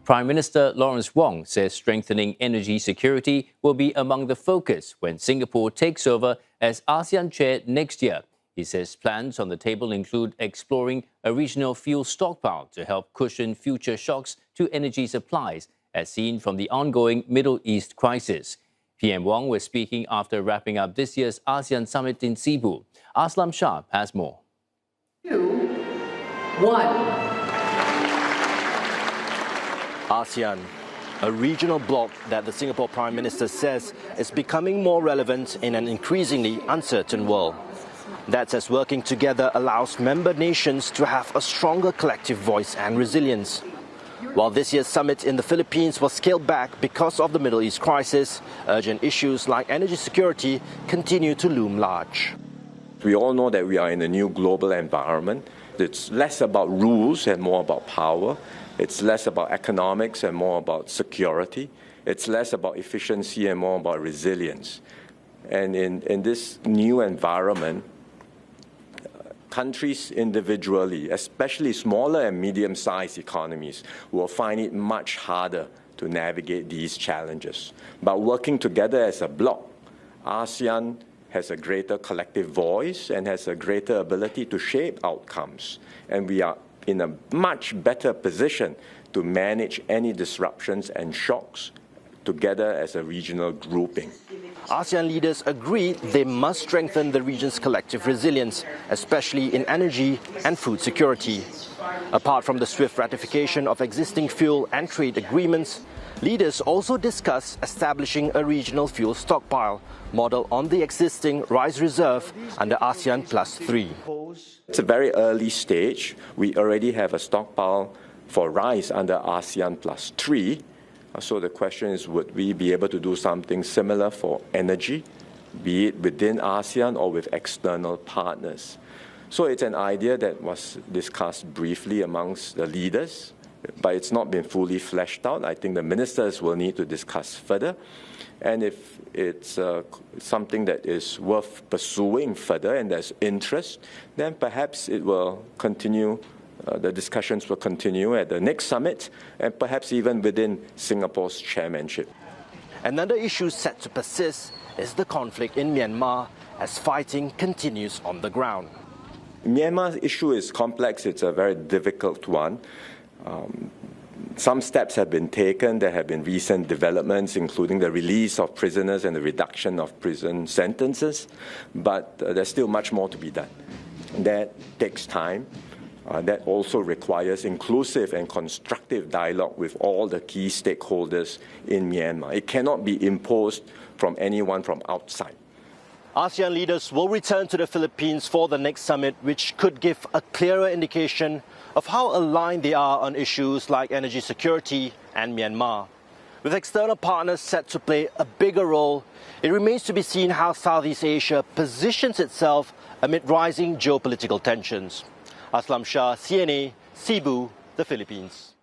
Prime Minister Lawrence Wong says strengthening energy security will be among the focus when Singapore takes over as ASEAN chair next year. He says plans on the table include exploring a regional fuel stockpile to help cushion future shocks to energy supplies, as seen from the ongoing Middle East crisis. PM Wong was speaking after wrapping up this year's ASEAN Summit in Cebu. Aslam Shah has more. 2, 1. ASEAN, a regional bloc that the Singapore Prime Minister says is becoming more relevant in an increasingly uncertain world. That's as working together allows member nations to have a stronger collective voice and resilience. While this year's summit in the Philippines was scaled back because of the Middle East crisis, urgent issues like energy security continue to loom large. We all know that we are in a new global environment. It's less about rules and more about power. It's less about economics and more about security. It's less about efficiency and more about resilience. And in this new environment, countries individually, especially smaller and medium-sized economies, will find it much harder to navigate these challenges. But working together as a bloc, ASEAN has a greater collective voice and has a greater ability to shape outcomes. And we are in a much better position to manage any disruptions and shocks together as a regional grouping. ASEAN leaders agree they must strengthen the region's collective resilience, especially in energy and food security. Apart from the swift ratification of existing fuel and trade agreements, leaders also discuss establishing a regional fuel stockpile, model on the existing rice reserve under ASEAN Plus 3. It's a very early stage. We already have a stockpile for rice under ASEAN Plus 3. So the question is, would we be able to do something similar for energy, be it within ASEAN or with external partners? So it's an idea that was discussed briefly amongst the leaders, but it's not been fully fleshed out. I think the ministers will need to discuss further. And if it's something that is worth pursuing further and there's interest, then perhaps it will continue. The discussions will continue at the next summit and perhaps even within Singapore's chairmanship. Another issue set to persist is the conflict in Myanmar as fighting continues on the ground. Myanmar's issue is complex. It's a very difficult one. Some steps have been taken. There have been recent developments, including the release of prisoners and the reduction of prison sentences. But there's still much more to be done. That takes time. That also requires inclusive and constructive dialogue with all the key stakeholders in Myanmar. It cannot be imposed from anyone from outside. ASEAN leaders will return to the Philippines for the next summit, which could give a clearer indication of how aligned they are on issues like energy security and Myanmar. With external partners set to play a bigger role, it remains to be seen how Southeast Asia positions itself amid rising geopolitical tensions. Aslam Shah, CNA, Cebu, the Philippines.